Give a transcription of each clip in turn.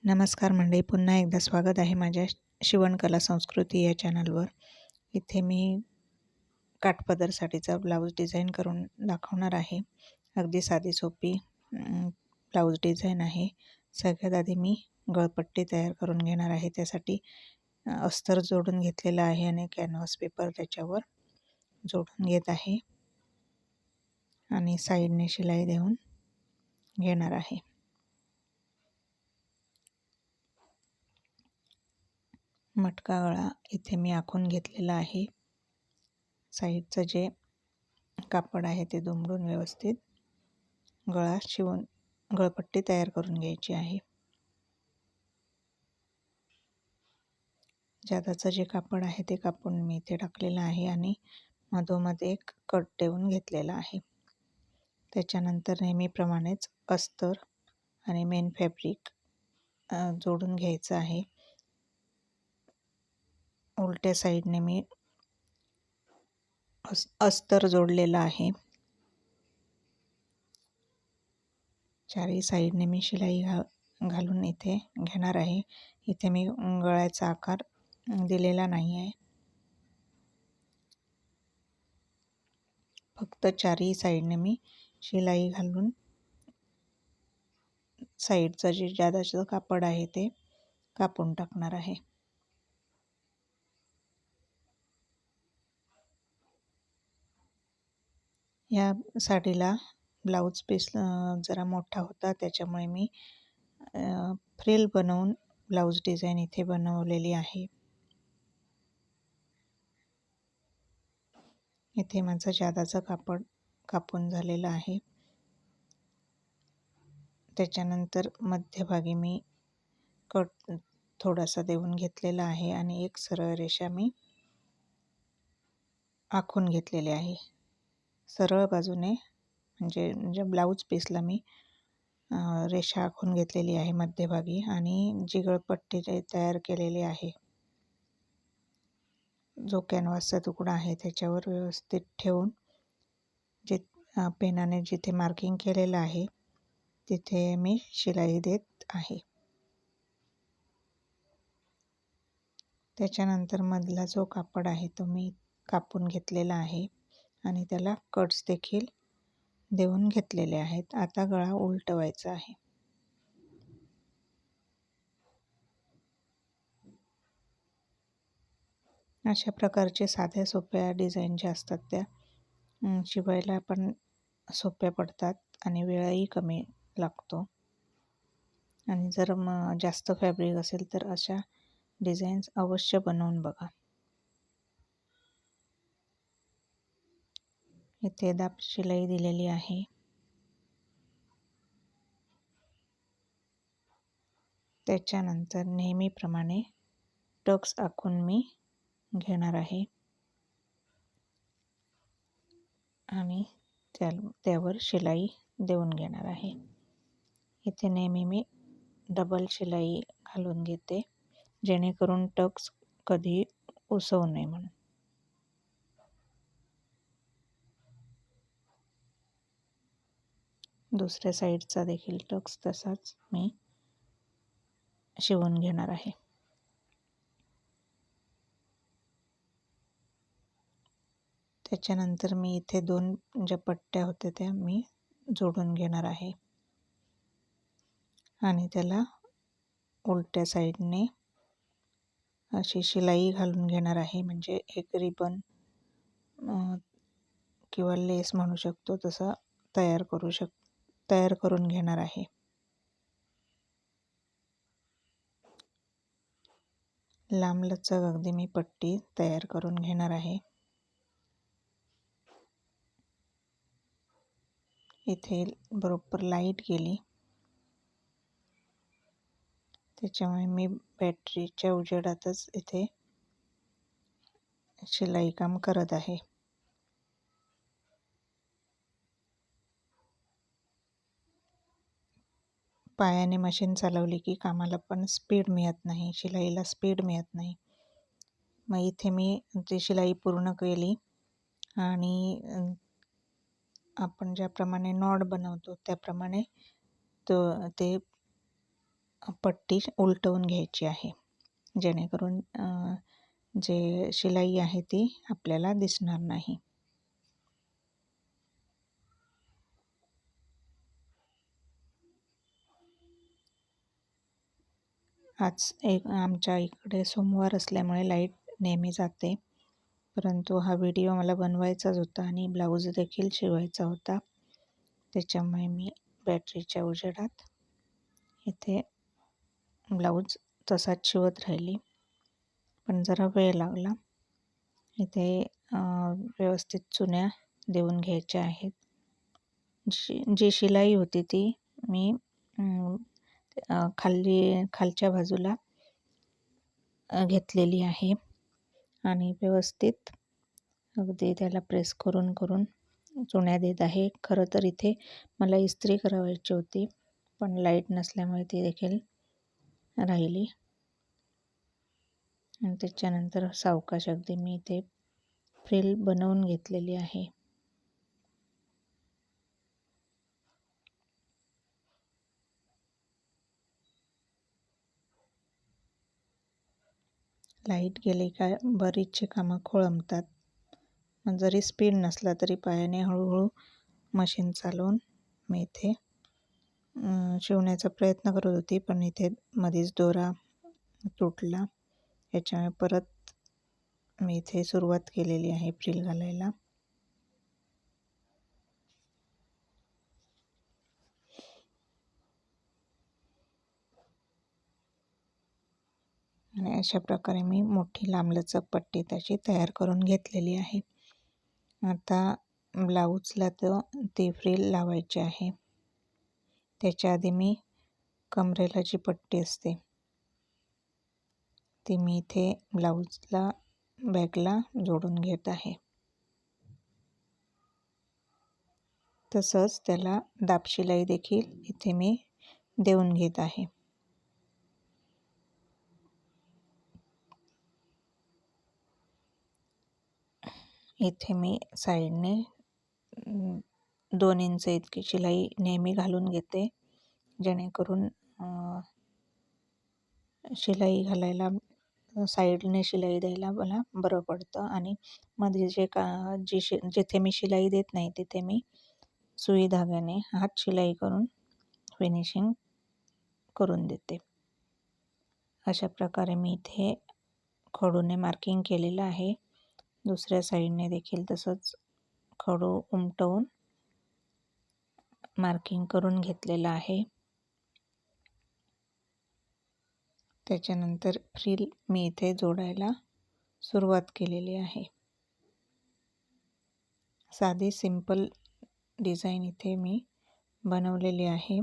नमस्कार मंडळी, पुन्हा एकदा स्वागत आहे माझ्या शिवणकला संस्कृती या चॅनलवर. इथे मी काठपदरसाठीचा ब्लाऊज डिझाईन करून दाखवणार आहे. अगदी साधी सोपी ब्लाऊज डिझाईन आहे. सगळ्यात आधी मी गळपट्टी तयार करून घेणार आहे. त्यासाठी अस्तर जोडून घेतलेला आहे आणि कॅनव्हास पेपर त्याच्यावर जोडून घेत आहे आणि साईडने शिलाई देऊन घेणार आहे. मटका गळा इथे मी आखून घेतलेला आहे. साईडचं जे कापड आहे ते दुमडून व्यवस्थित गळा शिवून गळपट्टी तयार करून घ्यायची आहे. जादाचं जे कापड आहे ते कापून मी इथे टाकलेलं आहे आणि मधोमध एक कट देऊन घेतलेला आहे. त्याच्यानंतर नेहमीप्रमाणेच अस्तर आणि मेन फॅब्रिक जोडून घ्यायचं आहे. उलट्या साईडने मी अस्तर जोडलेलं आहे. चारही साईडने मी शिलाई घालून इथे घेणार आहे. इथे मी गळ्याचा आकार दिलेला नाही आहे. फक्त चारही साईडने मी शिलाई घालून साईडचं जे जादाचं कापड आहे ते कापून टाकणार आहे. या साडीला ब्लाऊज पीस जरा मोठा होता, त्याच्यामुळे मी फ्रिल बनवून ब्लाऊज डिझाईन इथे बनवलेली आहे. इथे माझं जादाचं कापड कापून झालेलं आहे. त्याच्यानंतर मध्यभागी मी कट थोडासा देऊन घेतलेला आहे आणि एक सरळ रेषा मी आखून घेतलेली आहे. सरळ बाजूने म्हणजे ब्लाऊज पीसला मी रेषा आखून घेतलेली आहे मध्यभागी आणि जी गळपट्टी तयार केलेली आहे, जो कॅनव्हासचा तुकडा आहे त्याच्यावर व्यवस्थित ठेवून पेनाने जिथे मार्किंग केलेलं आहे तिथे मी शिलाई देत आहे. त्याच्यानंतर मधला जो कापड आहे तो मी कापून घेतलेला आहे आणि त्याला कट्स देखील देऊन घेतलेले आहेत. आता गळा उलटवायचा आहे. अशा प्रकारचे साध्या सोप्या डिझाईन ज्या असतात त्या शिवायला पण सोप्या पडतात आणि वेळही कमी लागतो. आणि जर जास्त फॅब्रिक असेल तर अशा डिझाईन्स अवश्य बनवून बघा. इथे दाब शिलाई दिलेली आहे. त्याच्यानंतर नेहमीप्रमाणे टक्स आखून मी घेणार आहे आणि त्यावर शिलाई देऊन घेणार आहे. इथे नेहमी मी डबल शिलाई घालून घेते, जेणेकरून टक्स कधी उसवू नये म्हणून. दुसऱ्या साईडचा देखील टक्स तसाच मी शिवून घेणार आहे. त्याच्यानंतर मी इथे 2 ज्या पट्ट्या होत्या त्या मी जोडून घेणार आहे आणि त्याला उलट्या साईडने अशी शिलाई घालून घेणार आहे. म्हणजे एक रिबन किंवा लेस म्हणू शकतो तसा तयार करून घेणार आहे. लांबलचक अगदी मी पट्टी तयार करून घेणार आहे. इथे बरोबर लाईट गेली, त्याच्यामुळे मी बॅटरीच्या उजेडातच इथे शिलाई काम करत आहे. पायाने मशीन चालवली की कामाला पण स्पीड मिळत नाही, शिलाईला स्पीड मिळत नाही. मग इथे मी ती शिलाई पूर्ण केली आणि आपण ज्याप्रमाणे नॉट बनवतो त्याप्रमाणे ते पट्टी उलटवून घ्यायची आहे, जेणेकरून जे शिलाई आहे ती आपल्याला दिसणार नाही. आज आमच्या इकडे सोमवार असल्यामुळे लाईट नेहमी जाते, परंतु हा व्हिडिओ मला बनवायचाच होता आणि ब्लाऊज देखील शिवायचा होता. त्याच्यामुळे मी बॅटरीच्या उजेडात इथे ब्लाऊज तसाच शिवत राहिली, पण जरा वेळ लागला. इथे व्यवस्थित चुन्या देऊन घ्यायच्या आहेत. जी शिलाई होती ती मी खालच्या बाजूला घेतलेली आहे आणि व्यवस्थित अगदी त्याला प्रेस करून करून चुन्या देत आहे. खरं तर इथे मला इस्त्री करायची होती, पण लाईट नसल्यामुळे ती देखील राहिली. आणि त्याच्यानंतर सावकाश अगदी मी इथे फ्रिल बनवून घेतलेली आहे. लाईट गेली का बरीचशी कामं खोळंबतात. जरी स्पीड नसला तरी पायाने हळूहळू मशीन चालवून मी इथे शिवण्याचा प्रयत्न करत होती, पण इथे मध्येच दोरा तुटला. याच्यामुळे परत मी इथे सुरुवात केलेली आहे फ्रिल घालायला. आणि अशा प्रकारे मी मोठी लांबलचक पट्टी त्याची तयार करून घेतलेली आहे. आता ब्लाऊजला ती फ्रिल लावायची आहे. त्याच्या आधी मी कमरेला जी पट्टी असते ती मी इथे ब्लाऊजला बॅगला जोडून घेत आहे. तसंच त्याला दाबशिलाई देखील इथे मी देऊन घेत आहे. इथे मी साईडने 2 इंच इतकी शिलाई नेहमी घालून घेते, जेणेकरून शिलाई घालायला साईडने शिलाई द्यायला मला बरं पडतं. आणि मध्ये जिथे मी शिलाई देत नाही तिथे मी सुई धाग्याने हात शिलाई करून फिनिशिंग करून देते. अशा प्रकारे मी इथे खडूने मार्किंग केलेलं आहे. दुसऱ्या साईडने देखील तसंच खडू उमटवून मार्किंग करून घेतलेलं आहे. त्याच्यानंतर फ्रिल मी इथे जोडायला सुरुवात केलेली आहे. साधी सिंपल डिझाईन इथे मी बनवलेली आहे.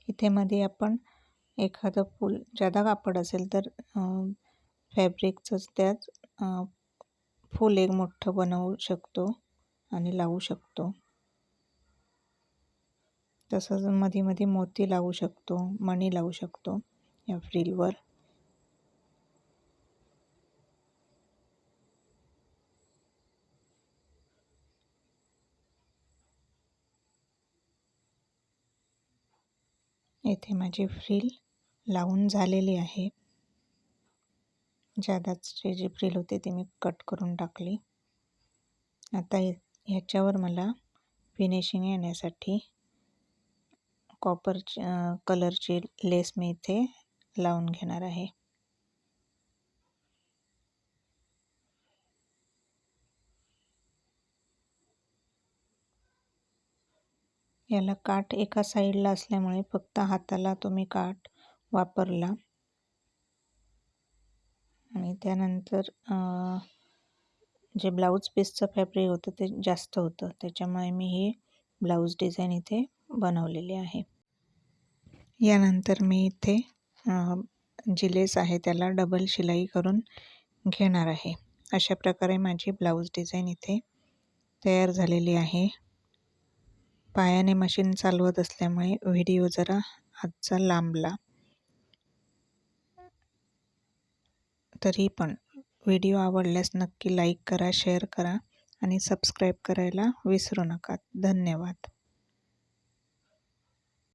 इथे मध्ये आपण एखादं फूल जादा कापड असेल तर फॅब्रिकचंच त्यात फूल एक मोठं बनवू शकतो आणि लावू शकतो. तसंच मध्ये मध्ये मोती लावू शकतो, मणी लावू शकतो या फ्रिलवर. येथे माझी फ्रिल लावून झालेली आहे. जादाची जी फ्रिल होती ती मी कट करून टाकली. आता ह्याच्यावर मला फिनिशिंग येण्यासाठी कॉपर कलरची लेस मी इथे लावून घेणार आहे. याला काठ एका साईडला असल्यामुळे फक्त हाताला तुम्ही काठ वापरला आणि त्यानंतर जे ब्लाऊज पीसचं फॅब्रिक होतं ते जास्त होतं, त्याच्यामुळे मी ही ब्लाऊज डिझाईन इथे बनवलेली आहे. यानंतर मी इथे जी लेस आहे त्याला डबल शिलाई करून घेणार आहे. अशा प्रकारे माझी ब्लाऊज डिझाईन इथे तयार झालेली आहे. पायाने मशीन चालवत असल्यामुळे व्हिडिओ जरा आजचा लांबला, तरी पण व्हिडिओ आवडल्यास नक्की लाईक करा, शेअर करा आणि सबस्क्राईब करायला विसरू नका. धन्यवाद.